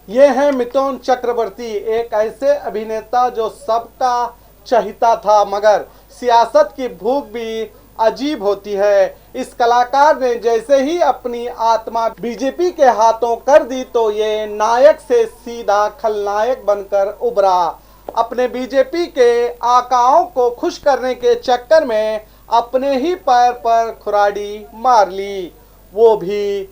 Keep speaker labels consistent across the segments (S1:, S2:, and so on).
S1: ये है मिथुन चक्रवर्ती, एक ऐसे अभिनेता जो सबका चाहता था, मगर सियासत की भूख भी अजीब होती है। इस कलाकार ने जैसे ही अपनी आत्मा बीजेपी के हाथों कर दी तो ये नायक से सीधा खलनायक बनकर उभरा। अपने बीजेपी के आकाओं को खुश करने के चक्कर में अपने ही पैर पर कुल्हाड़ी मार ली, वो भी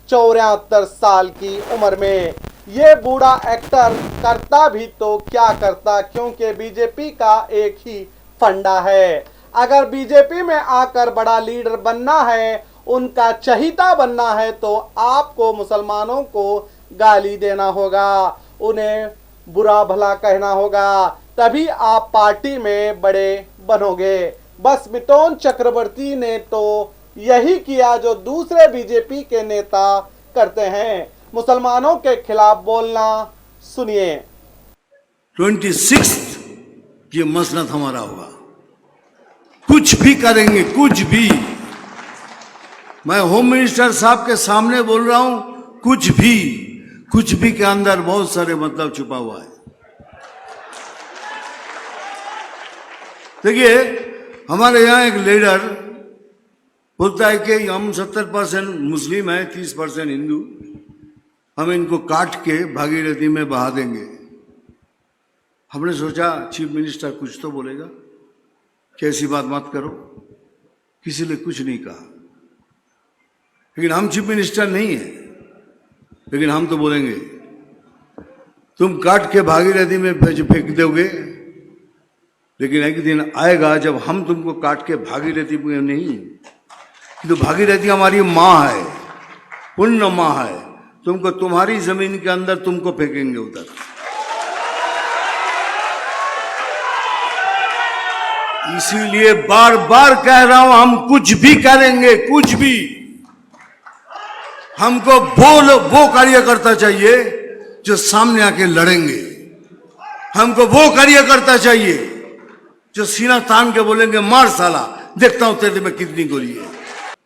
S1: 74 साल की उम्र में। ये बूढ़ा एक्टर करता भी तो क्या करता, क्योंकि बीजेपी का एक ही फंडा है। अगर बीजेपी में आकर बड़ा लीडर बनना है, उनका चहीता बनना है, तो आपको मुसलमानों को गाली देना होगा, उन्हें बुरा भला कहना होगा, तभी आप पार्टी में बड़े बनोगे। बस मिथुन चक्रवर्ती ने तो यही किया जो दूसरे बीजेपी के नेता करते हैं, मुसलमानों के खिलाफ बोलना। सुनिए।
S2: 26 ये मसनद हमारा होगा, कुछ भी करेंगे, कुछ भी। मैं होम मिनिस्टर साहब के सामने बोल रहा हूं, कुछ भी के अंदर बहुत सारे मतलब छुपा हुआ है। देखिए, हमारे यहां एक लीडर बोलता है कि हम 70% मुस्लिम हैं, 30% हिंदू, हम इनको काट के भागीरथी में बहा देंगे। हमने सोचा चीफ मिनिस्टर कुछ तो बोलेगा कि ऐसी बात मत करो, किसी ने कुछ नहीं कहा। लेकिन हम चीफ मिनिस्टर नहीं है, लेकिन हम तो बोलेंगे तुम काट के भागीरथी में फेंक दोगे, लेकिन एक दिन आएगा जब हम तुमको काट के भागीरथी में नहीं, तो भागीरथी हमारी माँ है, पुण्य माँ है, तुमको तुम्हारी जमीन के अंदर तुमको फेंकेंगे उधर। इसीलिए बार बार कह रहा हूं, हम कुछ भी करेंगे, कुछ भी। हमको वो कार्यकर्ता चाहिए जो सामने आके लड़ेंगे। हमको वो कार्यकर्ता चाहिए जो सीना तान के बोलेंगे मार साला, देखता हूं तेरे में कितनी गोली है।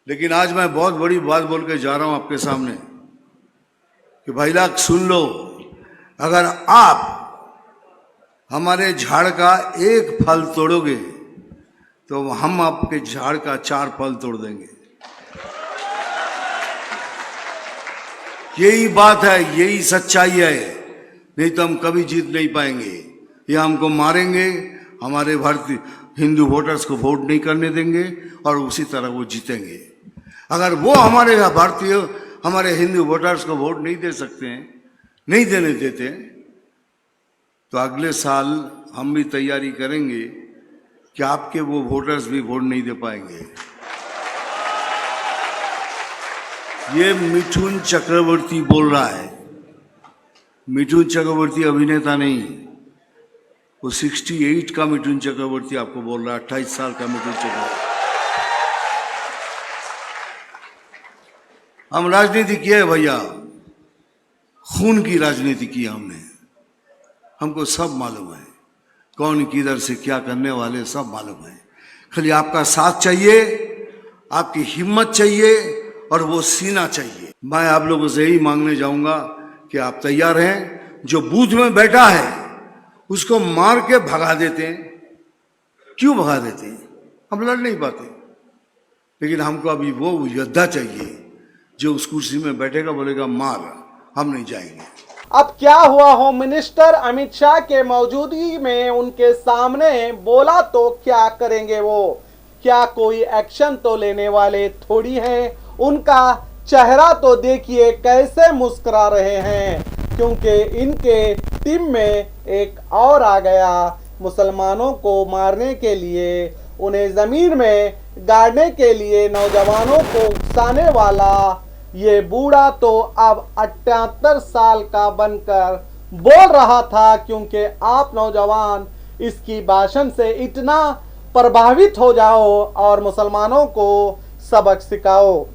S2: लेकिन आज मैं बहुत बड़ी बात बोल के जा रहा हूं आपके सामने कि भाई लोग सुन लो, अगर आप हमारे झाड़ का एक फल तोड़ोगे तो हम आपके झाड़ का 4 फल तोड़ देंगे। यही बात है, यही सच्चाई है, नहीं तो हम कभी जीत नहीं पाएंगे। ये हमको मारेंगे, हमारे भारतीय हिंदू वोटर्स को वोट नहीं करने देंगे और उसी तरह वो जीतेंगे। अगर वो हमारे हिंदू वोटर्स को वोट नहीं दे सकते हैं, नहीं देने देते, तो अगले साल हम भी तैयारी करेंगे कि आपके वो वोटर्स भी वोट नहीं दे पाएंगे। ये मिथुन चक्रवर्ती बोल रहा है। मिथुन चक्रवर्ती अभिनेता नहीं, वो 68 का मिथुन चक्रवर्ती आपको बोल रहा है, 28 साल का मिथुन चक्रवर्ती। हम राजनीति किए है भैया, खून की राजनीति की हमने, हमको सब मालूम है, कौन किधर से क्या करने वाले सब मालूम है। खाली आपका साथ चाहिए, आपकी हिम्मत चाहिए और वो सीना चाहिए। मैं आप लोगों से यही मांगने जाऊंगा कि आप तैयार हैं। जो बूथ में बैठा है उसको मार के भगा देते हैं, क्यों भगा देते हैं? हम लड़ नहीं पाते, लेकिन हमको अभी वो योद्धा चाहिए जो उस कुर्सी में बैठेगा, बोलेगा मार, हम नहीं जाएंगे।
S1: अब क्या हुआ, होम मिनिस्टर अमित शाह के मौजूदगी में उनके सामने बोला तो क्या करेंगे वो? क्या कोई एक्शन तो लेने वाले थोड़ी हैं। उनका चेहरा तो देखिए कैसे मुस्कुरा रहे हैं, क्योंकि इनके टीम में एक और आ गया मुसलमानों को मारने के लिए, उन्हें जमीन में गाड़ने के लिए, नौजवानों को उकसाने वाला ये बूढ़ा तो अब 78 साल का बनकर बोल रहा था, क्योंकि आप नौजवान इसकी भाषण से इतना प्रभावित हो जाओ और मुसलमानों को सबक सिखाओ,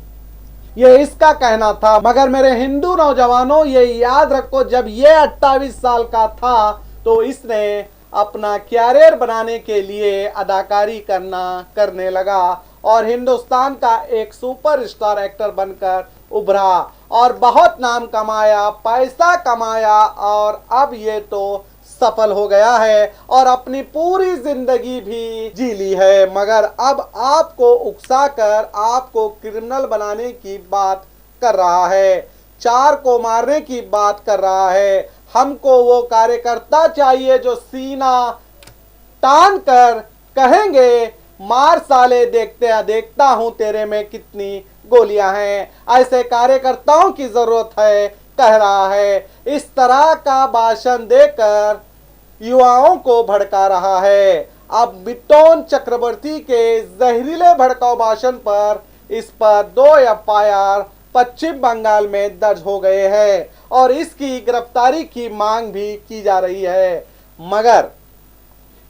S1: ये इसका कहना था। मगर मेरे हिंदू नौजवानों, ये याद रखो, जब ये 28 साल का था तो इसने अपना कैरियर बनाने के लिए अदाकारी करने लगा और हिंदुस्तान का एक सुपरस्टार एक्टर बनकर उभरा। और बहुत नाम कमाया, पैसा कमाया और अब ये तो सफल हो गया है और अपनी पूरी जिंदगी भी जी ली है, मगर अब आपको उकसाकर आपको क्रिमिनल बनाने की बात कर रहा है, 4 को मारने की बात कर रहा है। हमको वो कार्यकर्ता चाहिए जो सीना तान कर कहेंगे, मार साले, देखता हूं तेरे में कितनी गोलियां हैं। ऐसे कार्यकर्ताओं की जरूरत है, कह रहा है। इस तरह का भाषण देकर युवाओं को भड़का रहा है। अब मिटोन चक्रवर्ती के जहरीले भड़काऊ भाषण पर इस पर 2 FIR पश्चिम बंगाल में दर्ज हो गए हैं और इसकी गिरफ्तारी की मांग भी की जा रही है। मगर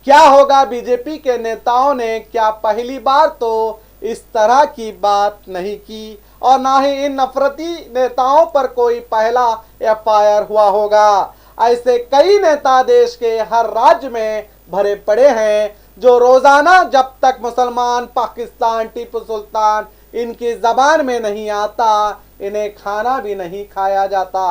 S1: क्या होगा, बीजेपी के नेताओं ने क्या पहली बार तो इस तरह की बात नहीं की और ना ही इन नफरती नेताओं पर कोई पहला FIR हुआ होगा। ऐसे कई नेता देश के हर राज्य में भरे पड़े हैं जो रोजाना जब तक मुसलमान, पाकिस्तान, टीपू सुल्तान इनकी जबान में नहीं आता, इन्हें खाना भी नहीं खाया जाता।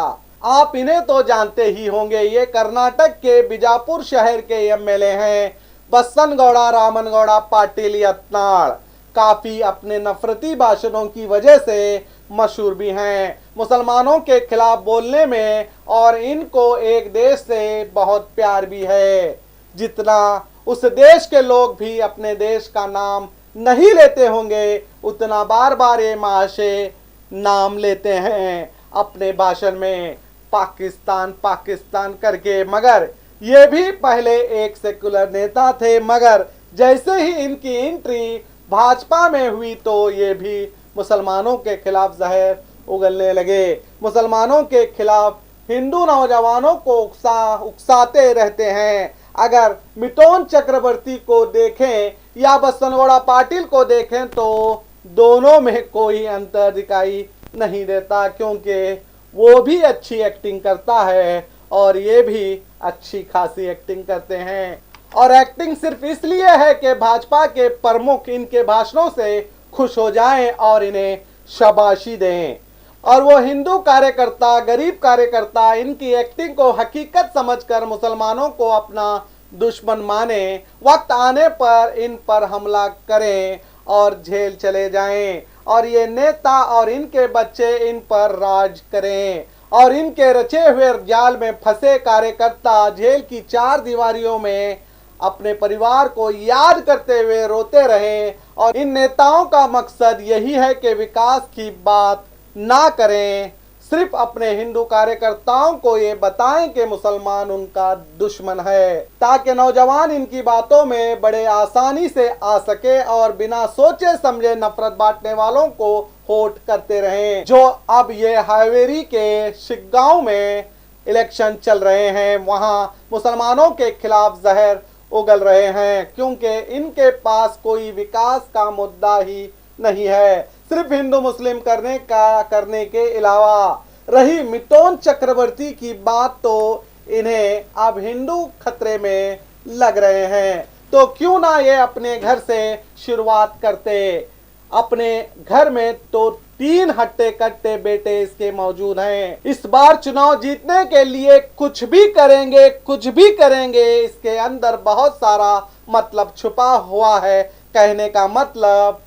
S1: आप इन्हें तो जानते ही होंगे, ये कर्नाटक के बीजापुर शहर के MLA हैं, बस्सनगौड़ा रामनगौड़ा पाटिल यत्नाड़। काफी अपने नफरती भाषणों की वजह से मशहूर भी हैं, मुसलमानों के खिलाफ बोलने में, और इनको एक देश से बहुत प्यार भी है, जितना उस देश के लोग भी अपने देश का नाम नहीं लेते होंगे उतना बार बार ये महाशय नाम लेते हैं अपने भाषण में, पाकिस्तान पाकिस्तान करके। मगर ये भी पहले एक सेकुलर नेता थे, मगर जैसे ही इनकी एंट्री भाजपा में हुई तो ये भी मुसलमानों के खिलाफ जहर उगलने लगे। मुसलमानों के खिलाफ हिंदू नौजवानों को उकसाते रहते हैं। अगर मिटोन चक्रवर्ती को देखें या बस्सनगौड़ा पाटिल को देखें तो दोनों में कोई अंतर दिखाई नहीं देता, क्योंकि वो भी अच्छी एक्टिंग करता है और ये भी अच्छी खासी एक्टिंग करते हैं। और एक्टिंग सिर्फ इसलिए है कि भाजपा के प्रमुख इनके भाषणों से खुश हो जाएं और इन्हें शाबाशी दें। और वो हिंदू कार्यकर्ता, गरीब कार्यकर्ता इनकी एक्टिंग को हकीकत समझकर मुसलमानों को अपना दुश्मन माने, वक्त आने पर इन पर हमला करें और जेल चले जाएं, और ये नेता और इनके बच्चे इन पर राज करें, और इनके रचे हुए जाल में फंसे कार्यकर्ता जेल की 4 दीवारियों में अपने परिवार को याद करते हुए रोते रहें। और इन नेताओं का मकसद यही है कि विकास की बात ना करें, सिर्फ अपने हिंदू कार्यकर्ताओं को ये बताएं कि मुसलमान उनका दुश्मन है, ताकि नौजवान इनकी बातों में बड़े आसानी से आ सके और बिना सोचे समझे नफरत बांटने वालों को वोट करते रहें। जो अब ये हावेरी के शिग्गांव में इलेक्शन चल रहे हैं, वहां मुसलमानों के खिलाफ जहर उगल रहे हैं, क्योंकि इनके पास कोई विकास का मुद्दा ही नहीं है, सिर्फ हिंदू मुस्लिम करने के अलावा। रही मिटोन चक्रवर्ती की बात, तो इन्हें अब हिंदू खतरे में लग रहे हैं, तो क्यों ना ये अपने घर से शुरुआत करते। अपने घर में तो 3 हट्टे कट्टे बेटे इसके मौजूद हैं। इस बार चुनाव जीतने के लिए कुछ भी करेंगे, कुछ भी करेंगे, इसके अंदर बहुत सारा मतलब छुपा हुआ है। कहने का मतलब,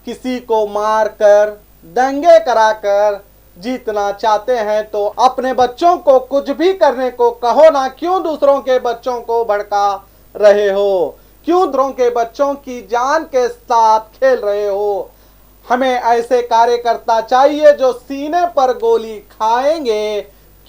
S1: किसी को मार कर, दंगे कराकर जीतना चाहते हैं तो अपने बच्चों को कुछ भी करने को कहो ना, क्यों दूसरों के बच्चों को भड़का रहे हो, क्यों दूसरों के बच्चों की जान के साथ खेल रहे हो। हमें ऐसे कार्यकर्ता चाहिए जो सीने पर गोली खाएंगे।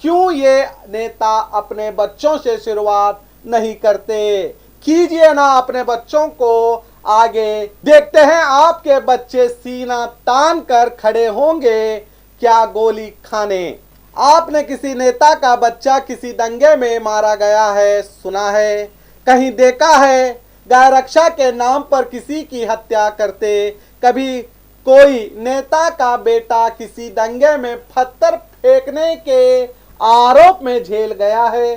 S1: क्यों ये नेता अपने बच्चों से शुरुआत नहीं करते? कीजिए ना अपने बच्चों को आगे, देखते हैं आपके बच्चे सीना तान कर खड़े होंगे क्या गोली खाने। आपने किसी नेता का बच्चा किसी दंगे में मारा गया है, सुना है, कहीं देखा है? गाय रक्षा के नाम पर किसी की हत्या करते कभी कोई नेता का बेटा किसी दंगे में पत्थर फेंकने के आरोप में जेल गया है?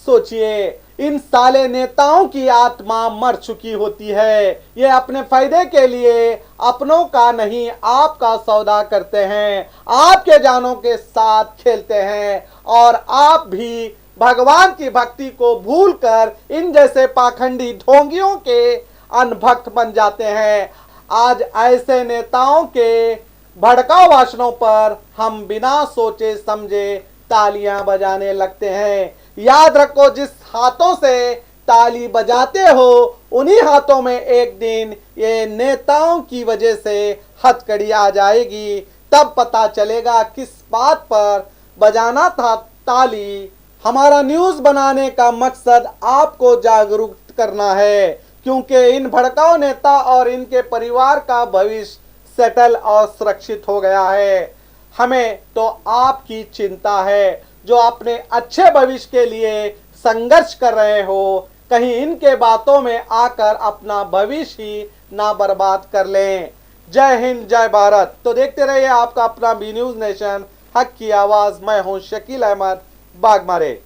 S1: सोचिए, इन साले नेताओं की आत्मा मर चुकी होती है। ये अपने फायदे के लिए अपनों का नहीं आपका सौदा करते हैं, आपके जानों के साथ खेलते हैं और आप भी भगवान की भक्ति को भूलकर इन जैसे पाखंडी ढोंगियों के अनभक्त बन जाते हैं। आज ऐसे नेताओं के भड़काऊ भाषणों पर हम बिना सोचे समझे तालियां बजाने लगते हैं। याद रखो, जिस हाथों से ताली बजाते हो उन्हीं हाथों में एक दिन ये नेताओं की वजह से हथकड़ी आ जाएगी। तब पता चलेगा किस बात पर बजाना था ताली। हमारा न्यूज़ बनाने का मकसद आपको जागरूक करना है, क्योंकि इन भड़काऊ नेता और इनके परिवार का भविष्य सेटल और सुरक्षित हो गया है। हमें तो आपकी चिंता है, जो अपने अच्छे भविष्य के लिए संघर्ष कर रहे हो, कहीं इनके बातों में आकर अपना भविष्य ही ना बर्बाद कर लें। जय हिंद, जय भारत। तो देखते रहिए आपका अपना बी न्यूज़ नेशन, हक की आवाज़। मैं हूं शकील अहमद, बागमारे।